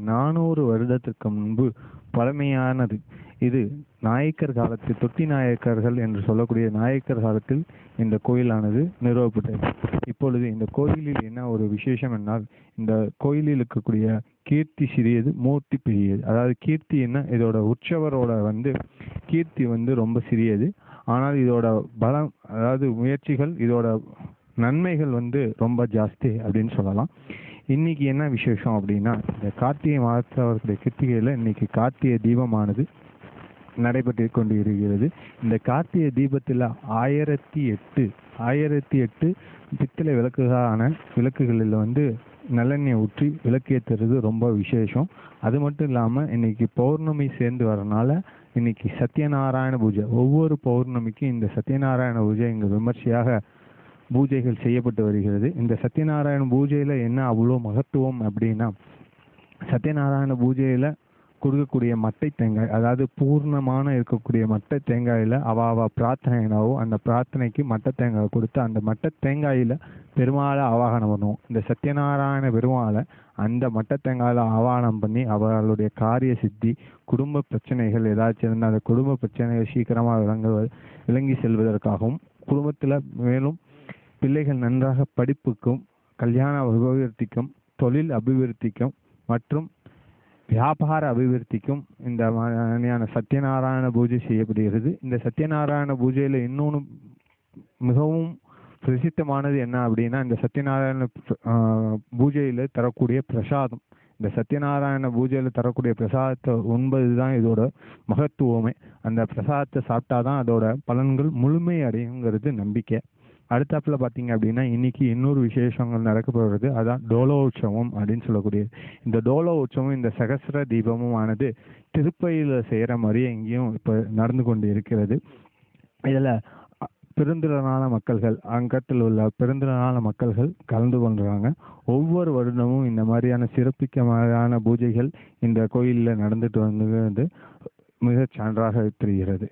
400 வருடத்திற்கு முன்பு பழமையானது. இது நாயக்கர் காலத்தில், தொட்டி நாயக்கர்கள் என்று சொல்லக்கூடிய நாயக்கர் காலத்தில் இந்த கோயிலானது நிறுவப்பட்டது. இப்பொழுது இந்த கோயிலில் என்ன ஒரு விசேஷம் என்றால், இந்த கோயிலில் இருக்கக்கூடிய கீர்த்தி சிறியது, மூர்த்தி பெரியது. அதாவது கீர்த்தி என்ன, இதோட உற்சவரோட கீர்த்தி ரொம்ப சிறியது. ஆனால் இதோட பலம், அதாவது முயற்சிகள், இதோட நன்மைகள் ரொம்ப ஜாஸ்தி அப்படின்னு சொல்லலாம். இன்னைக்கு என்ன விசேஷம் அப்படின்னா, இந்த கார்த்திகை மாதத்தவர்களுடைய கிருத்திகையில் இன்னைக்கு கார்த்திகை தீபமானது நடைபெற்று கொண்டு இருக்கிறது. இந்த கார்த்திகை தீபத்தில் 1008 பித்தளை விளக்குகளில் நல்லெண்ணெய் ஊற்றி விளக்கேற்றுறது ரொம்ப விசேஷம். அது மட்டும் இல்லாமல் இன்னைக்கு பௌர்ணமி சேர்ந்து வரனால இன்னைக்கு சத்யநாராயண பூஜை. ஒவ்வொரு பௌர்ணமிக்கும் இந்த சத்யநாராயண பூஜை இங்கே விமர்சையாக பூஜைகள் செய்யப்பட்டு வருகிறது. இந்த சத்யநாராயண பூஜையில் என்ன அவ்வளோ மகத்துவம் அப்படின்னா, சத்யநாராயண பூஜையில் கொடுக்கக்கூடிய மட்டை தேங்காய், அதாவது பூர்ணமான இருக்கக்கூடிய மட்டை தேங்காயில் அவ பிரார்த்தனை என்னவோ அந்த பிரார்த்தனைக்கு மட்டை தேங்காய் கொடுத்து அந்த மட்டை தேங்காயில் பெருமாளை ஆவாகனம் பண்ணுவோம். இந்த சத்யநாராயண பெருமாளை அந்த மட்டை தேங்காயில் ஆவாகனம் பண்ணி அவர்களுடைய காரிய சித்தி, குடும்ப பிரச்சனைகள் ஏதாச்சும் இருந்தால் அந்த குடும்ப பிரச்சனைகள் சீக்கிரமாக விளங்கி செல்வதற்காகவும், குடும்பத்தில் மேலும் பிள்ளைகள் நன்றாக படிப்புக்கும், கல்யாண அபிவிருத்திக்கும், தொழில் அபிவிருத்திக்கும் மற்றும் வியாபார அபிவிருத்திக்கும் இந்த மாதிரியான சத்யநாராயண பூஜை செய்யப்படுகிறது. இந்த சத்யநாராயண பூஜையில் இன்னொன்று மிகவும் பிரசித்தமானது என்ன அப்படின்னா, இந்த சத்யநாராயண பூஜையில் தரக்கூடிய பிரசாதம். இந்த சத்யநாராயண பூஜையில் தரக்கூடிய பிரசாதத்தை உண்பது தான் இதோட மகத்துவமே. அந்த பிரசாதத்தை சாப்பிட்டாதான் அதோட பலன்கள் முழுமை அடையுங்கிறது நம்பிக்கை. அடுத்தாப்புல பார்த்தீங்க அப்படின்னா, இன்னைக்கு இன்னொரு விசேஷங்கள் நடக்கப்படுறது, அதான் டோலோ உற்சவம் அப்படின்னு சொல்லக்கூடியது. இந்த டோலோ உற்சவம், இந்த சகஸ்ர தீபமும் ஆனது திருப்பதியில் செய்கிற மாதிரி எங்கேயும் இப்போ நடந்து கொண்டு இருக்கிறது. இதில் பெருந்திரளான மக்கள்கள், அங்கத்தில் உள்ள பெருந்திரளான மக்கள்கள் கலந்து கொண்டுறாங்க. ஒவ்வொரு வருடமும் இந்த மாதிரியான சிறப்பிக்கமான பூஜைகள் இந்த கோயிலில் நடந்துட்டு வந்து மிக சான்றாக தெரிகிறது.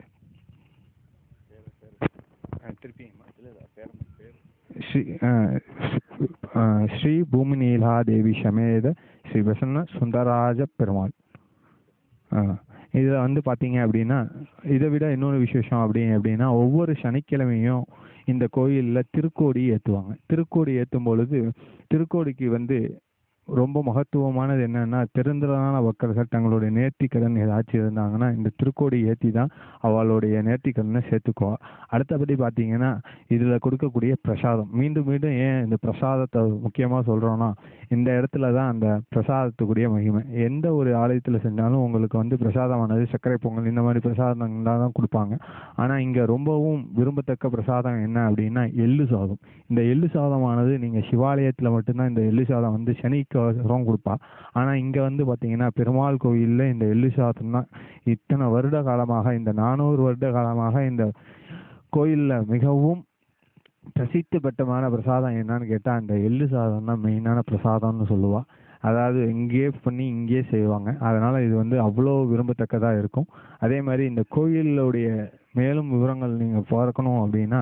ஸ்ரீ பூமிநீலா தேவி சமேத ஸ்ரீ பிரசன்ன சுந்தரராஜ பெருமாள். இதில் பார்த்தீங்க அப்படின்னா, இதை விட இன்னொரு விசேஷம் அப்படின்னா ஒவ்வொரு சனிக்கிழமையும் இந்த கோயிலில் திருக்கோடி ஏற்றுவாங்க. திருக்கோடி ஏற்றும் பொழுது திருக்கோடிக்கு ரொம்ப மகத்துவமானது என்னன்னா, பெருந்திரளான மக்கள்கள் தங்களுடைய நேர்த்திக்கடன் ஏதாச்சும் இருந்தாங்கன்னா இந்த திருக்கோடி ஏற்றி தான் அவளுடைய நேர்த்திக்கடனை சேர்த்துக்குவா. அடுத்தபடி பார்த்தீங்கன்னா, இதில் கொடுக்கக்கூடிய பிரசாதம், மீண்டும் ஏன் இந்த பிரசாதத்தை முக்கியமாக சொல்கிறோன்னா, இந்த இடத்துல தான் அந்த பிரசாதத்துக்குரிய மகிமை. எந்த ஒரு ஆலயத்தில் செஞ்சாலும் உங்களுக்கு பிரசாதமானது சர்க்கரை பொங்கல் இந்த மாதிரி பிரசாதங்கள் தான் கொடுப்பாங்க. ஆனால் இங்கே ரொம்பவும் விரும்பத்தக்க பிரசாதம் என்ன அப்படின்னா எள்ளு சாதம். இந்த எள்ளு சாதமானது நீங்கள் சிவாலயத்தில் மட்டும்தான் இந்த எள்ளு சாதம் சனிக்கு கொடுப்பா. ஆனால் இங்கே பார்த்தீங்கன்னா பெருமாள் கோயிலில் இந்த எள்ளு சாதம் தான் இத்தனை வருட காலமாக, இந்த 400 வருட காலமாக இந்த கோயிலில் மிகவும் பிரசித்தி பெற்றமான பிரசாதம் என்னன்னு கேட்டால் அந்த எள்ளு சாதம் தான் மெயினான பிரசாதம்னு சொல்லுவா. அதாவது இங்கேயே பண்ணி இங்கேயே செய்வாங்க. அதனால் இது அவ்வளோ விரும்பத்தக்கதாக இருக்கும். அதே மாதிரி இந்த கோயிலுடைய மேலும் விவரங்கள் நீங்கள் பார்க்கணும் அப்படின்னா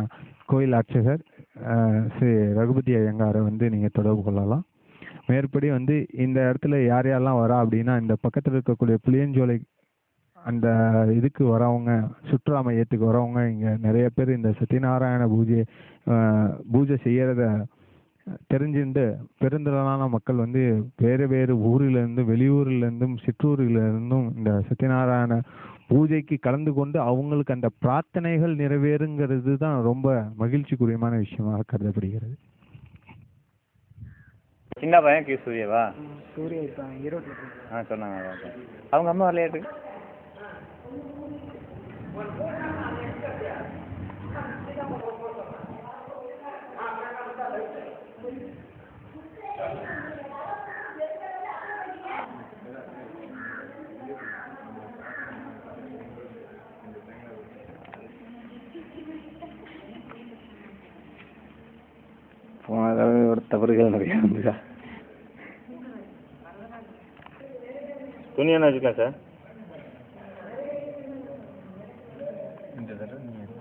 கோயில் அர்ச்சகர் ஸ்ரீ ரகுபதி ஐயங்காரை நீங்கள் தொடர்பு கொள்ளலாம். மேற்படி இந்த இடத்துல யார் யாரெல்லாம் வரா அப்படின்னா, இந்த பக்கத்தில் இருக்கக்கூடிய புளியஞ்சோலை அந்த இதுக்கு வரவங்க, சுற்றுலா மையத்துக்கு வரவங்க, இங்கே நிறைய பேர் இந்த சத்யநாராயண பூஜை செய்யறத தெரிஞ்சுட்டு பெருந்திரளான மக்கள் வேறு ஊரிலிருந்து, வெளியூர்லேருந்தும் சிற்றூரிலிருந்தும் இந்த சத்யநாராயண பூஜைக்கு கலந்து கொண்டு அவங்களுக்கு அந்த பிரார்த்தனைகள் நிறைவேறுங்கிறது தான் ரொம்ப மகிழ்ச்சிக்குரியமான விஷயமாக கருதப்படுகிறது. சின்ன பையன் சூர்யாவா? சூர்யா இப்போ ஈரோட்டில் சொன்னாங்க. அவங்க அம்மா விளையாட்டு போன தவறுகள் நிறைய இருந்துச்சா? துணி என்ன வச்சுக்கலாம் சார்? இந்த தடவை நீங்கள்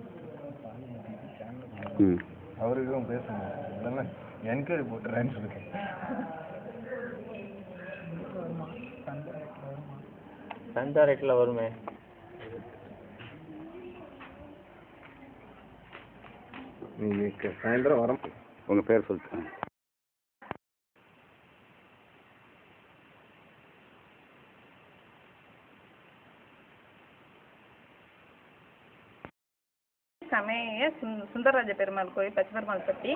அவருக்கும் பேசணும், இல்லைன்னா என்கொயரி போட்டுறேன்னு சொல்லிருக்கேன். சன் டைரக்டில் வருமே. நீங்கள் சாயந்தரம் வரோம். உங்கள் பேர் சொல்லிட்டு. சமய சுந்தரராஜ பெருமாள் கோயில், பச்சைபெருமாள் பட்டி.